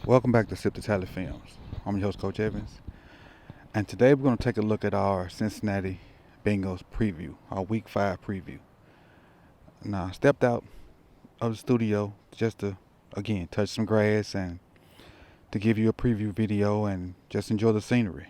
Welcome back to Sip the Tally Films. I'm your host, Coach Evans, and today we're going to take a look at our Cincinnati Bengals preview, our Week 5 preview. Now, I stepped out of the studio just to, again, touch some grass and to give you a preview video and just enjoy the scenery.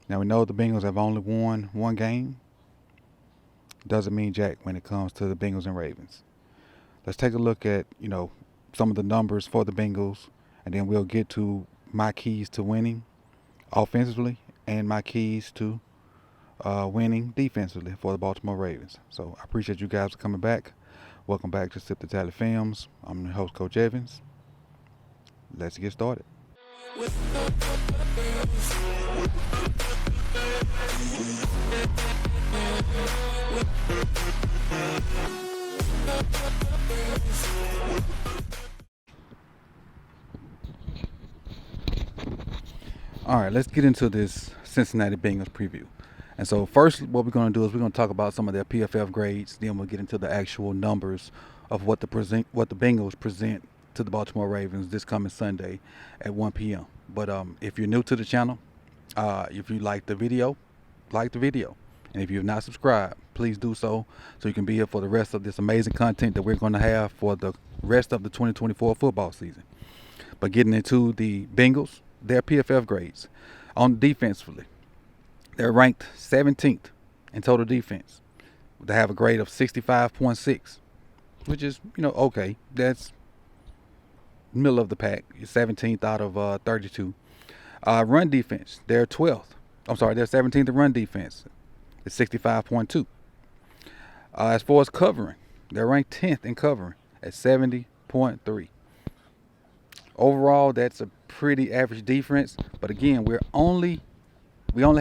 Now, we know the Bengals have only won one game. Doesn't mean jack when it comes to the Bengals and Ravens. Let's take a look at, some of the numbers for the Bengals, and then we'll get to my keys to winning offensively and my keys to winning defensively for the Baltimore Ravens. So I appreciate you guys for coming back. Welcome back to Sip the Tally Films. I'm your host, Coach Evans. Let's get started. All right, let's get into this Cincinnati Bengals preview. And so first, what we're going to do is we're going to talk about some of their PFF grades. Then we'll get into the actual numbers of what the Bengals present to the Baltimore Ravens this coming Sunday at 1 p.m. But if you're new to the channel, if you like the video, like the video. And if you have not subscribed, please do so you can be here for the rest of this amazing content that we're going to have for the rest of the 2024 football season. But getting into the Bengals, their PFF grades on defensively, they're ranked 17th in total defense. They have a grade of 65.6, which is, okay. That's middle of the pack. 17th out of 32. Run defense, they're 12th. They're 17th in run defense. It's 65.2. As far as covering, they're ranked 10th in covering at 70.3. Overall, that's a pretty average defense. But again, we only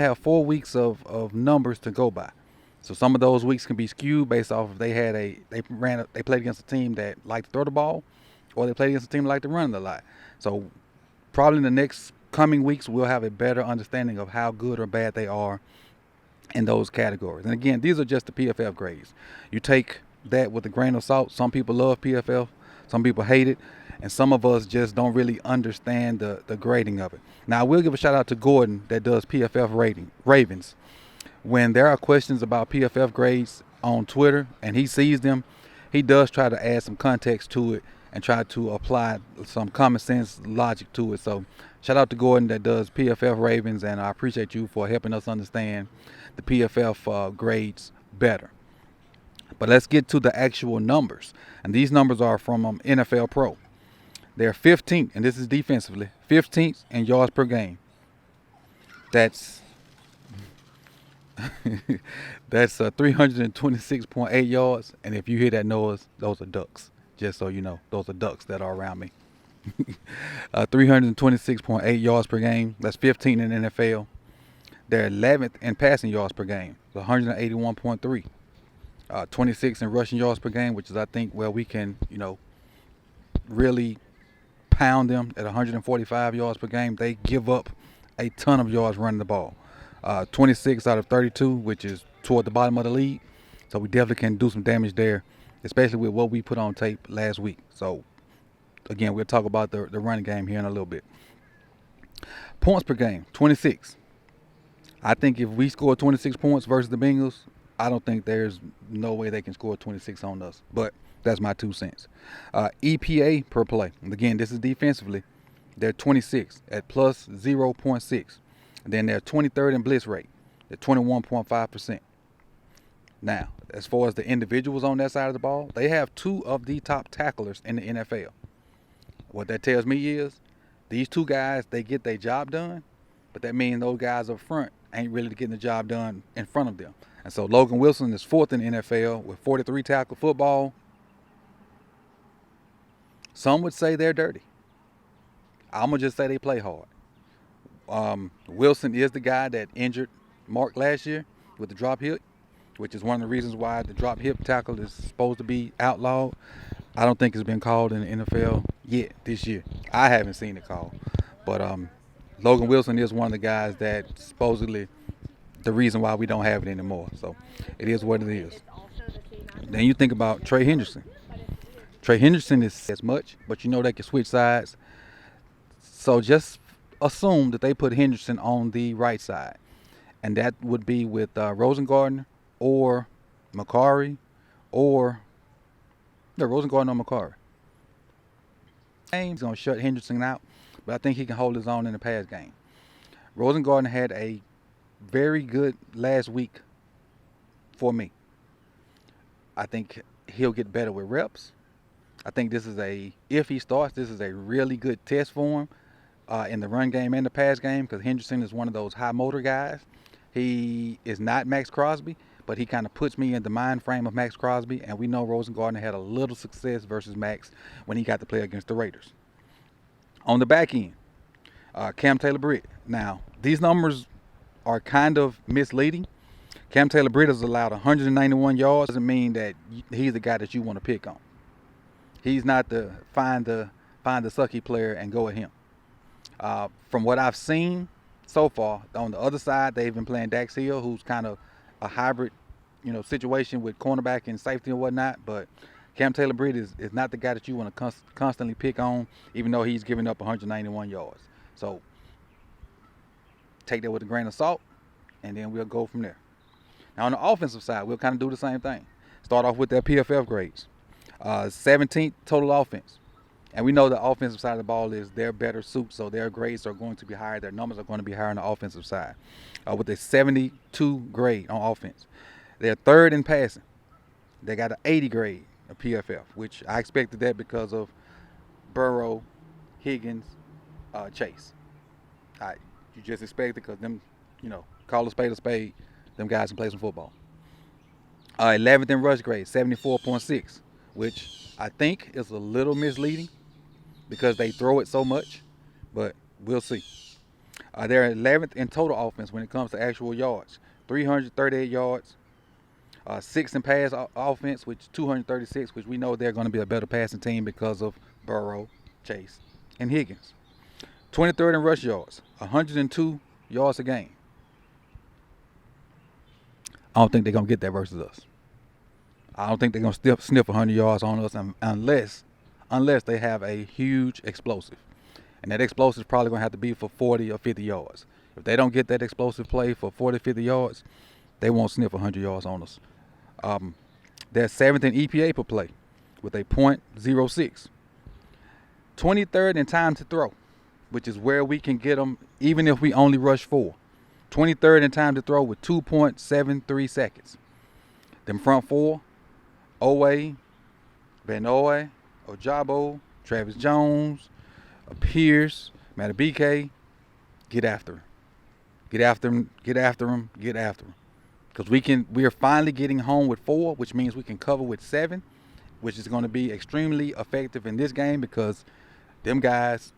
have 4 weeks of numbers to go by. So some of those weeks can be skewed based off if they played against a team that liked to throw the ball, or they played against a team that liked to run it a lot. So probably in the next coming weeks, we'll have a better understanding of how good or bad they are in those categories. And again, these are just the PFF grades. You take that with a grain of salt. Some people love PFF, some people hate it, and some of us just don't really understand the grading of it. Now, I will give a shout out to Gordon that does PFF Ravens. When there are questions about PFF grades on Twitter and he sees them, he does try to add some context to it and try to apply some common sense logic to it. So shout out to Gordon that does PFF Ravens, and I appreciate you for helping us understand the PFF grades better. But let's get to the actual numbers. And these numbers are from NFL Pro. They're 15th, and this is defensively, 15th in yards per game. That's 326.8 yards. And if you hear that noise, those are ducks. Just so you know, those are ducks that are around me. 326.8 yards per game. That's 15 in the NFL. They're 11th in passing yards per game, 181.3. 26 in rushing yards per game, which is, I think, where we can, really pound them at 145 yards per game. They give up a ton of yards running the ball. 26 out of 32, which is toward the bottom of the league. So we definitely can do some damage there, especially with what we put on tape last week. So, again, we'll talk about the running game here in a little bit. Points per game, 26. I think if we score 26 points versus the Bengals, I don't think there's no way they can score 26 on us. But that's my 2 cents. EPA per play. And again, this is defensively. They're 26 at plus 0.6. And then they're 23rd in blitz rate at 21.5%. Now, as far as the individuals on that side of the ball, they have 2 of the top tacklers in the NFL. What that tells me is these 2 guys, they get their job done, but that means those guys up front ain't really getting the job done in front of them. And so Logan Wilson is 4th in the NFL with 43 tackle football. Some would say they're dirty. I'm going to just say they play hard. Wilson is the guy that injured Mark last year with the drop hip, which is one of the reasons why the drop hip tackle is supposed to be outlawed. I don't think it's been called in the NFL yet this year. I haven't seen it called. But Logan Wilson is one of the guys that supposedly the reason why we don't have it anymore. So it is what it is. Then you think about Trey Henderson. Trey Henderson is as much, but they can switch sides. So just assume that they put Henderson on the right side, and that would be with Rosengarten or McCarry or Rosengarten or McCarry. He's going to shut Henderson out, but I think he can hold his own in the pass game. Rosengarten had a very good last week for me. I think he'll get better with reps. I think if he starts, this is a really good test for him in the run game and the pass game, because Henderson is one of those high motor guys. He is not Max Crosby, but he kind of puts me in the mind frame of Max Crosby, and we know Rosengarten had a little success versus Max when he got to play against the Raiders. On the back end, Cam Taylor-Britt. Now, these numbers are kind of misleading. Cam Taylor-Britt has allowed 191 yards. Doesn't mean that he's the guy that you want to pick on. He's not the find the sucky player and go at him. From what I've seen so far, on the other side, they've been playing Dax Hill, who's kind of a hybrid, situation with cornerback and safety and whatnot. But Cam Taylor-Britt is not the guy that you want to constantly pick on, even though he's giving up 191 yards. So take that with a grain of salt, and then we'll go from there. Now on the offensive side, we'll kind of do the same thing. Start off with their PFF grades. 17th total offense. And we know the offensive side of the ball is their better suit, so their grades are going to be higher. Their numbers are going to be higher on the offensive side. With a 72 grade on offense. They're third in passing. They got an 80 grade of PFF, which I expected that because of Burrow, Higgins, Chase. You just expect it because them, call a spade, them guys can play some football. 11th in rush grade, 74.6, which I think is a little misleading because they throw it so much, but we'll see. They're 11th in total offense when it comes to actual yards, 338 yards. 6th in pass offense, which 236, which we know they're going to be a better passing team because of Burrow, Chase, and Higgins. 23rd in rush yards, 102 yards a game. I don't think they're going to get that versus us. I don't think they're going to sniff 100 yards on us unless they have a huge explosive. And that explosive is probably going to have to be for 40 or 50 yards. If they don't get that explosive play for 40, 50 yards, they won't sniff 100 yards on us. They're 7th in EPA per play with a .06. 23rd in time to throw, which is where we can get them even if we only rush 4. 23rd in time to throw with 2.73 seconds. Them front four, Owe, Benoit, Ojabo, Travis Jones, Pierce, Matabike, get after him. Get after him, get after him, get after him. Because we are finally getting home with 4, which means we can cover with 7, which is going to be extremely effective in this game because them guys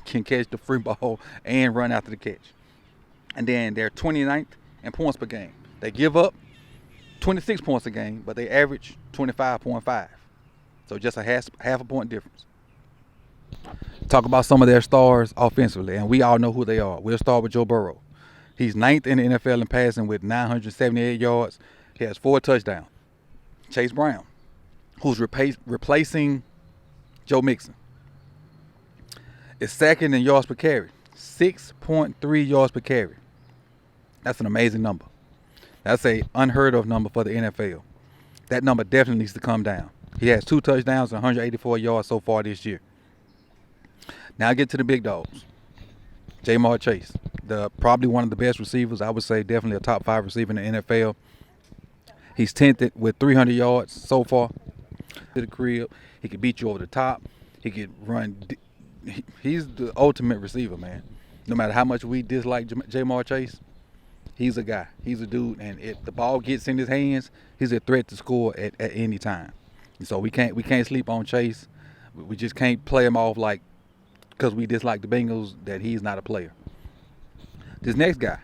can catch the free ball and run after the catch. And then they're 29th in points per game. They give up 26 points a game, but they average 25.5. So just a half a point difference. Talk about some of their stars offensively, and we all know who they are. We'll start with Joe Burrow. He's 9th in the NFL in passing with 978 yards. He has 4 touchdowns. Chase Brown, who's replacing Joe Mixon, is 2nd in yards per carry, 6.3 yards per carry. That's an amazing number. That's a unheard of number for the NFL. That number definitely needs to come down. He has 2 touchdowns and 184 yards so far this year. Now I get to the big dogs. Jamar Chase, probably one of the best receivers. I would say definitely a top 5 receiver in the NFL. He's 10th with 300 yards so far. To the crib, he could beat you over the top. He could run. He's the ultimate receiver, man. No matter how much we dislike Jamar Chase, he's a guy. He's a dude, and if the ball gets in his hands, he's a threat to score at any time. And so we can't sleep on Chase. We just can't play him off like because we dislike the Bengals that he's not a player. This next guy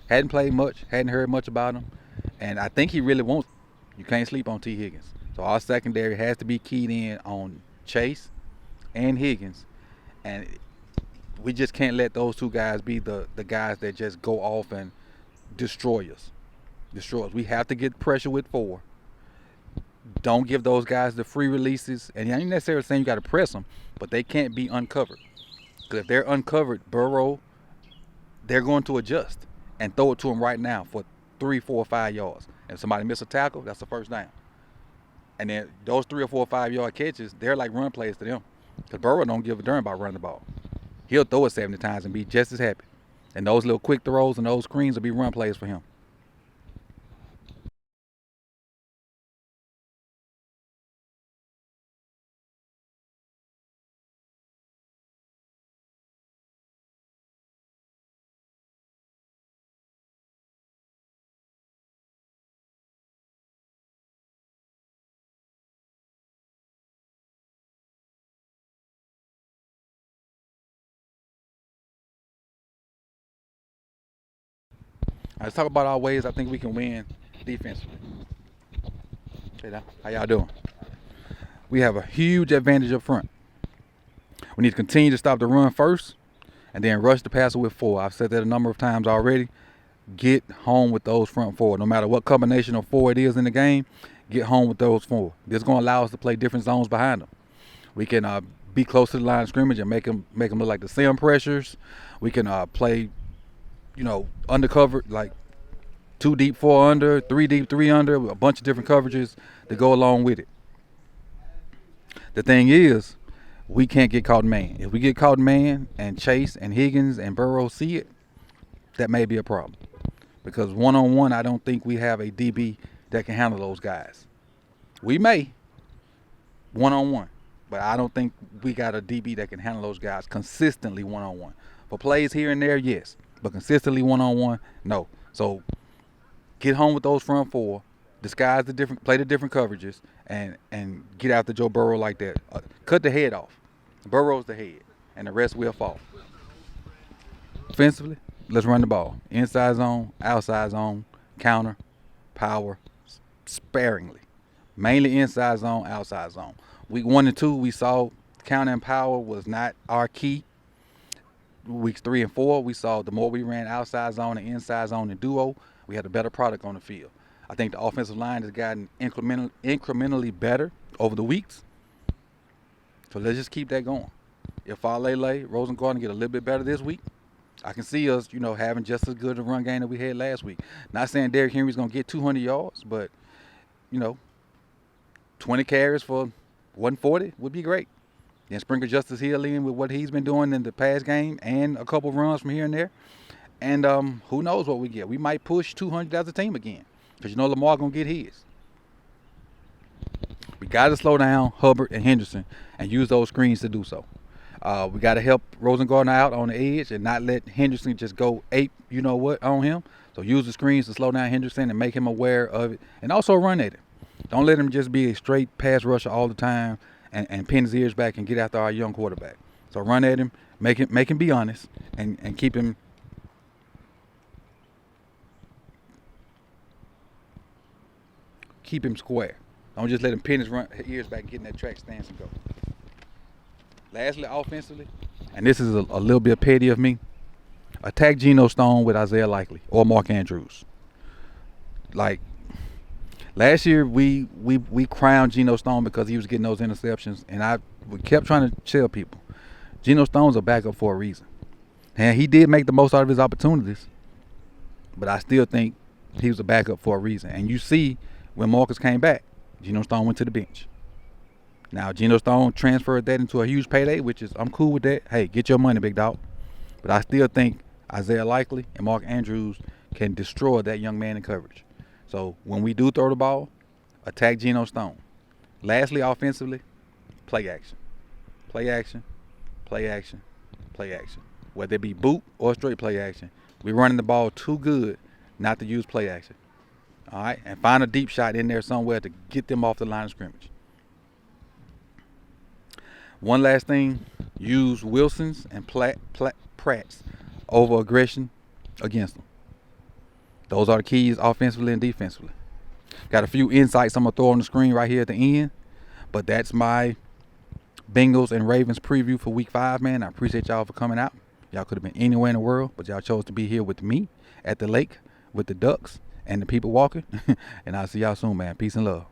hadn't played much, hadn't heard much about him, and I think he really wants. You can't sleep on T. Higgins. So our secondary has to be keyed in on Chase and Higgins, and we just can't let those 2 guys be the guys that just go off and destroy us. We have to get pressure with 4. Don't give those guys the free releases, and I ain't necessarily saying you got to press them, but they can't be uncovered. Because if they're uncovered, Burrow, they're going to adjust and throw it to him right now for 3, 4, 5 yards. If somebody miss a tackle, that's the first down. And then those 3 or 4 or 5 yard catches, they're like run plays to them. Because Burrow don't give a darn about running the ball. He'll throw it 70 times and be just as happy. And those little quick throws and those screens will be run plays for him. Let's talk about our ways I think we can win defensively. Okay, now, how y'all doing? We have a huge advantage up front. We need to continue to stop the run first and then rush the passer with 4. I've said that a number of times already. Get home with those front 4. No matter what combination of 4 it is in the game, get home with those 4. This is going to allow us to play different zones behind them. We can be close to the line of scrimmage and make them look like the sim pressures. We can play, undercover, like 2 deep, 4 under, 3 deep, 3 under, a bunch of different coverages to go along with it. The thing is, we can't get caught in man. If we get caught in man and Chase and Higgins and Burrow see it, that may be a problem. Because one-on-one, I don't think we have a DB that can handle those guys. We may, one-on-one, but I don't think we got a DB that can handle those guys consistently one-on-one. For plays here and there, yes. But consistently one-on-one, no. So get home with those front 4, play the different coverages, and get after Joe Burrow like that. Cut the head off. Burrow's the head, and the rest will fall. Offensively, let's run the ball. Inside zone, outside zone, counter, power, sparingly. Mainly inside zone, outside zone. Week 1 and 2, we saw counter and power was not our key. Weeks 3 and 4, we saw the more we ran outside zone and inside zone in duo, we had a better product on the field. I think the offensive line has gotten incrementally better over the weeks. So let's just keep that going. If Falele, Rosengarten get a little bit better this week, I can see us, having just as good a run game that we had last week. Not saying Derrick Henry's going to get 200 yards, but, 20 carries for 140 would be great. Then sprinkle Justice Hill in with what he's been doing in the past game and a couple runs from here and there. And who knows what we get. We might push 200 as a team again because, Lamar going to get his. We got to slow down Hubbard and Henderson and use those screens to do so. We got to help Rosengarten out on the edge and not let Henderson just go ape, on him. So use the screens to slow down Henderson and make him aware of it. And also run at him. Don't let him just be a straight pass rusher all the time and pin his ears back and get after our young quarterback. So run at him, make him be honest, and keep him square. Don't just let him pin his ears back and get in that track stance and go. Lastly, offensively, and this is a little bit petty of me, attack Geno Stone with Isaiah Likely or Mark Andrews. Like, last year we crowned Geno Stone because he was getting those interceptions, and we kept trying to tell people, Geno Stone's a backup for a reason. And he did make the most out of his opportunities, but I still think he was a backup for a reason. And you see, when Marcus came back, Geno Stone went to the bench. Now, Geno Stone transferred that into a huge payday, which is, I'm cool with that. Hey, get your money, big dog. But I still think Isaiah Likely and Mark Andrews can destroy that young man in coverage. So when we do throw the ball, attack Geno Stone. Lastly, offensively, play action. Play action, play action, play action. Whether it be boot or straight play action. We're running the ball too good not to use play action. All right? And find a deep shot in there somewhere to get them off the line of scrimmage. One last thing, use Wilson's and Pratt's over aggression against them. Those are the keys offensively and defensively. Got a few insights I'm going to throw on the screen right here at the end. But that's my Bengals and Ravens preview for Week 5, man. I appreciate y'all for coming out. Y'all could have been anywhere in the world, but y'all chose to be here with me at the lake with the ducks and the people walking. And I'll see y'all soon, man. Peace and love.